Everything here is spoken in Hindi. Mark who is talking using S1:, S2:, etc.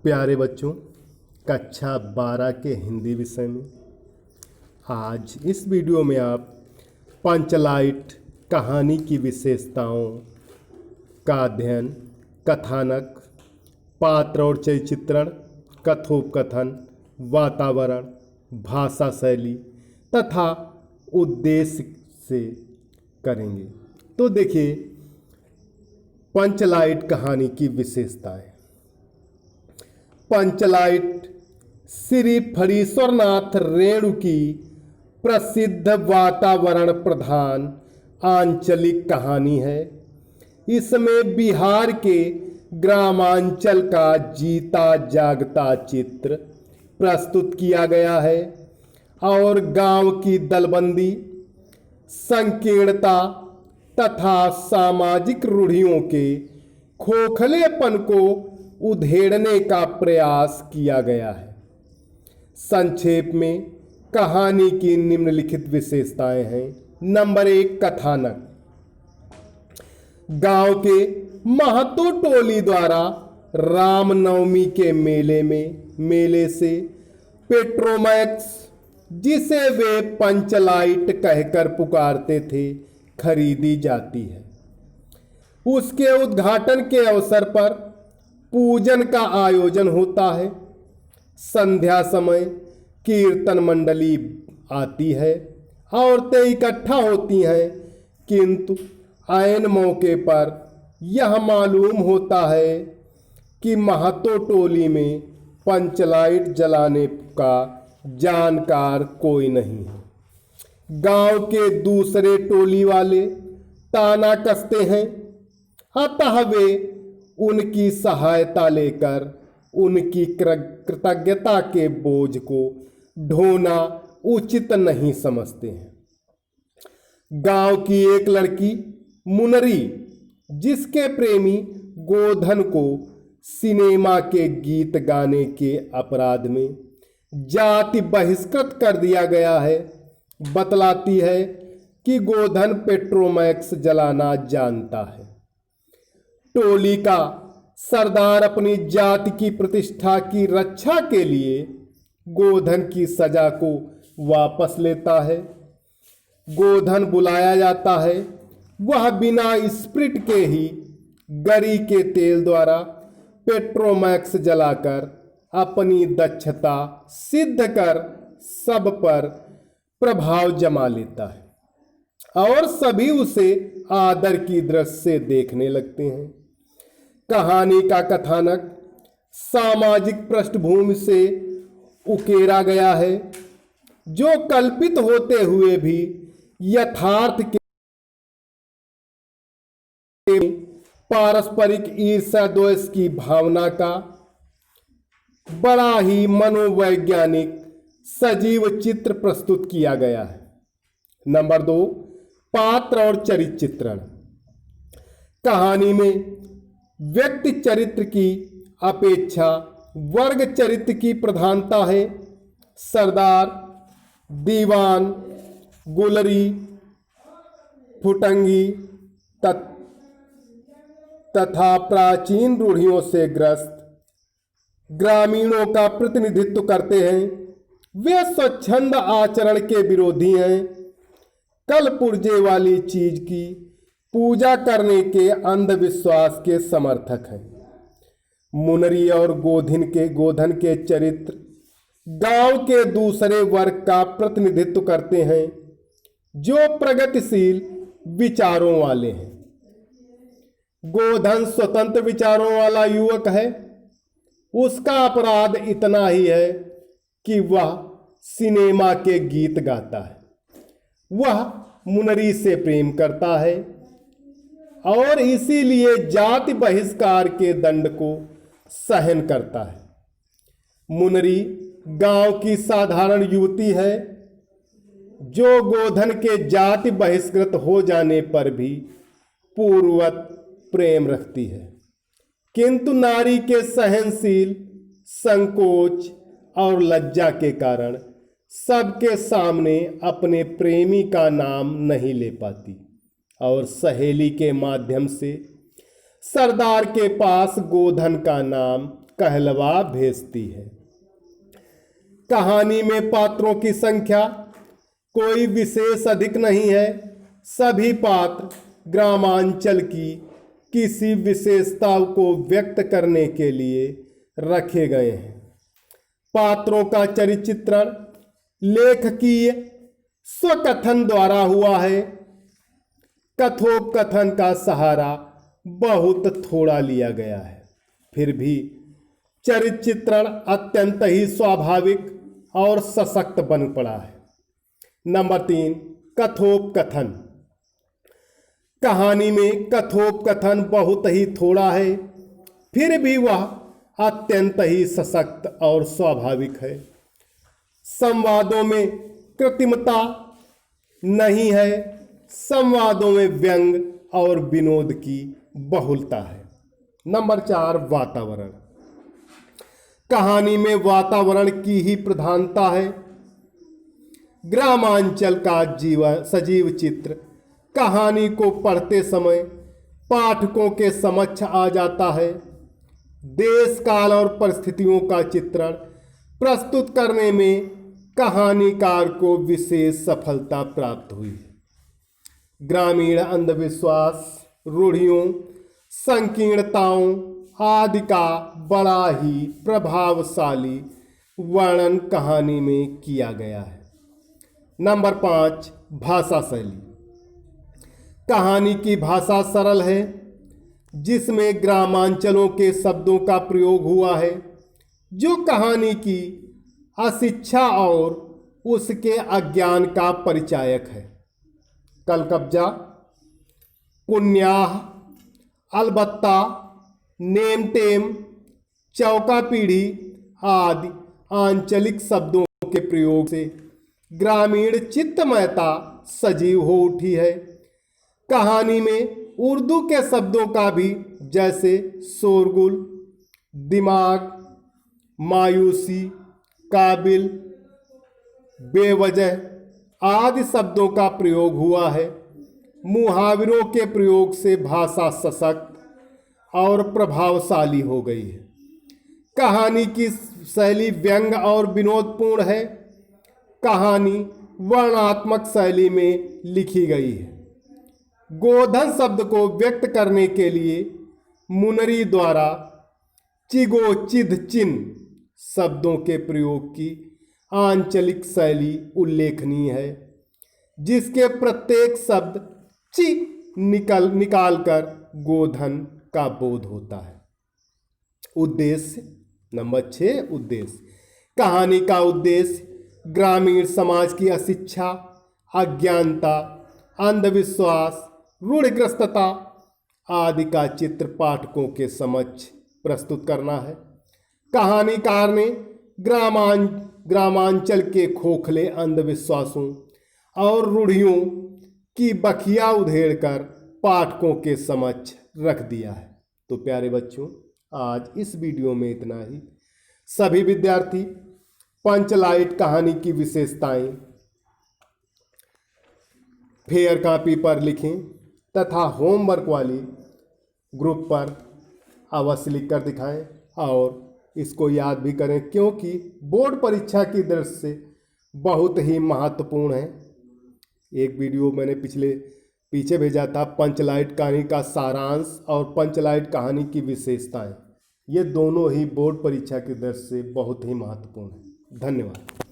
S1: प्यारे बच्चों, कक्षा 12 के हिंदी विषय में आज इस वीडियो में आप पंचलाइट कहानी की विशेषताओं का अध्ययन, कथानक, पात्र और चरित्रण, कथोपकथन, वातावरण, भाषा शैली तथा उद्देश्य से करेंगे। तो देखिए, पंचलाइट कहानी की विशेषताएं। पंचलाइट श्री फणीश्वरनाथ रेणु की प्रसिद्ध वातावरण प्रधान आंचलिक कहानी है। इसमें बिहार के ग्रामांचल का जीता जागता चित्र प्रस्तुत किया गया है और गांव की दलबंदी, संकीर्णता तथा सामाजिक रूढ़ियों के खोखलेपन को उधेड़ने का प्रयास किया गया है। संक्षेप में कहानी की निम्नलिखित विशेषताएं हैं। नंबर 1, कथानक। गांव के महतो टोली द्वारा रामनवमी के मेले से पेट्रोमैक्स, जिसे वे पंचलाइट कहकर पुकारते थे, खरीदी जाती है। उसके उद्घाटन के अवसर पर पूजन का आयोजन होता है। संध्या समय कीर्तन मंडली आती है, औरतें इकट्ठा होती हैं, किंतु ऐन मौके पर यह मालूम होता है कि महतो टोली में पंचलाइट जलाने का जानकार कोई नहीं है। गांव के दूसरे टोली वाले ताना कसते हैं, अतः वे उनकी सहायता लेकर उनकी कृतज्ञता के बोझ को ढोना उचित नहीं समझते हैं। गांव की एक लड़की मुनरी, जिसके प्रेमी गोधन को सिनेमा के गीत गाने के अपराध में जाति बहिष्कृत कर दिया गया है, बतलाती है कि गोधन पेट्रोमैक्स जलाना जानता है। टोली का सरदार अपनी जाति की प्रतिष्ठा की रक्षा के लिए गोधन की सजा को वापस लेता है। गोधन बुलाया जाता है। वह बिना स्प्रिट के ही गरी के तेल द्वारा पेट्रोमैक्स जलाकर अपनी दक्षता सिद्ध कर सब पर प्रभाव जमा लेता है और सभी उसे आदर की दृष्टि से देखने लगते हैं। कहानी का कथानक सामाजिक पृष्ठभूमि से उकेरा गया है, जो कल्पित होते हुए भी यथार्थ के पारस्परिक ईर्ष्या द्वेष की भावना का बड़ा ही मनोवैज्ञानिक सजीव चित्र प्रस्तुत किया गया है। नंबर 2, पात्र और चरित्रण। कहानी में व्यक्ति चरित्र की अपेक्षा वर्ग चरित्र की प्रधानता है। सरदार, दीवान, गुलरी, फुटंगी तथा प्राचीन रूढ़ियों से ग्रस्त ग्रामीणों का प्रतिनिधित्व करते हैं। वे स्वच्छंद आचरण के विरोधी हैं, कल पुर्जे वाली चीज की पूजा करने के अंधविश्वास के समर्थक हैं। मुनरी और गोधन के चरित्र गांव के दूसरे वर्ग का प्रतिनिधित्व करते हैं, जो प्रगतिशील विचारों वाले हैं। गोधन स्वतंत्र विचारों वाला युवक है। उसका अपराध इतना ही है कि वह सिनेमा के गीत गाता है। वह मुनरी से प्रेम करता है और इसीलिए जाति बहिष्कार के दंड को सहन करता है। मुनरी गांव की साधारण युवती है, जो गोधन के जाति बहिष्कृत हो जाने पर भी पूर्ववत प्रेम रखती है, किंतु नारी के सहनशील संकोच और लज्जा के कारण सबके सामने अपने प्रेमी का नाम नहीं ले पाती और सहेली के माध्यम से सरदार के पास गोधन का नाम कहलवा भेजती है। कहानी में पात्रों की संख्या कोई विशेष अधिक नहीं है। सभी पात्र ग्रामांचल की किसी विशेषता को व्यक्त करने के लिए रखे गए हैं। पात्रों का चरित्र चित्रण लेखकीय स्वकथन द्वारा हुआ है। कथोपकथन का सहारा बहुत थोड़ा लिया गया है, फिर भी चरित्र चित्रण अत्यंत ही स्वाभाविक और सशक्त बन पड़ा है। नंबर 3, कथोपकथन। कहानी में कथोपकथन बहुत ही थोड़ा है, फिर भी वह अत्यंत ही सशक्त और स्वाभाविक है। संवादों में कृत्रिमता नहीं है, संवादों में व्यंग और विनोद की बहुलता है। नंबर 4, वातावरण। कहानी में वातावरण की ही प्रधानता है। ग्रामांचल का सजीव चित्र कहानी को पढ़ते समय पाठकों के समक्ष आ जाता है। देश काल और परिस्थितियों का चित्रण प्रस्तुत करने में कहानीकार को विशेष सफलता प्राप्त हुई है। ग्रामीण अंधविश्वास, रूढ़ियों, संकीर्णताओं आदि का बड़ा ही प्रभावशाली वर्णन कहानी में किया गया है। नंबर 5, भाषा शैली। कहानी की भाषा सरल है, जिसमें ग्रामांचलों के शब्दों का प्रयोग हुआ है, जो कहानी की अशिक्षा और उसके अज्ञान का परिचायक है। कल कब्जा, पुण्याह, अलबत्ता, नेम टेम, चौका पीढ़ी आदि आंचलिक शब्दों के प्रयोग से ग्रामीण चित्तमयता सजीव हो उठी है। कहानी में उर्दू के शब्दों का भी, जैसे शोरगुल, दिमाग, मायूसी, काबिल, बेवजह आदि शब्दों का प्रयोग हुआ है। मुहावरों के प्रयोग से भाषा सशक्त और प्रभावशाली हो गई है। कहानी की शैली व्यंग और विनोदपूर्ण है। कहानी वर्णनात्मक शैली में लिखी गई है। गोधन शब्द को व्यक्त करने के लिए मुनरी द्वारा चिगो चिद चिन्ह शब्दों के प्रयोग की आंचलिक शैली उल्लेखनीय है, जिसके प्रत्येक शब्द ची निकाल कर गोधन का बोध होता है। उद्देश्य। नंबर 6, उद्देश्य। कहानी का उद्देश्य ग्रामीण समाज की अशिक्षा, अज्ञानता, अंधविश्वास, रूढ़िग्रस्तता आदि का चित्र पाठकों के समक्ष प्रस्तुत करना है। कहानीकार ने ग्रामांचल के खोखले अंधविश्वासों और रूढ़ियों की बखिया उधेड़कर पाठकों के समक्ष रख दिया है। तो प्यारे बच्चों, आज इस वीडियो में इतना ही। सभी विद्यार्थी पंचलाइट कहानी की विशेषताएं फेयर कॉपी पर लिखें तथा होमवर्क वाली ग्रुप पर अवश्य लिखकर दिखाएं और इसको याद भी करें, क्योंकि बोर्ड परीक्षा की दृष्टि से बहुत ही महत्वपूर्ण है। एक वीडियो मैंने पीछे भेजा था, पंचलाइट कहानी का सारांश और पंचलाइट कहानी की विशेषताएं। ये दोनों ही बोर्ड परीक्षा की दृष्टि से बहुत ही महत्वपूर्ण है। धन्यवाद।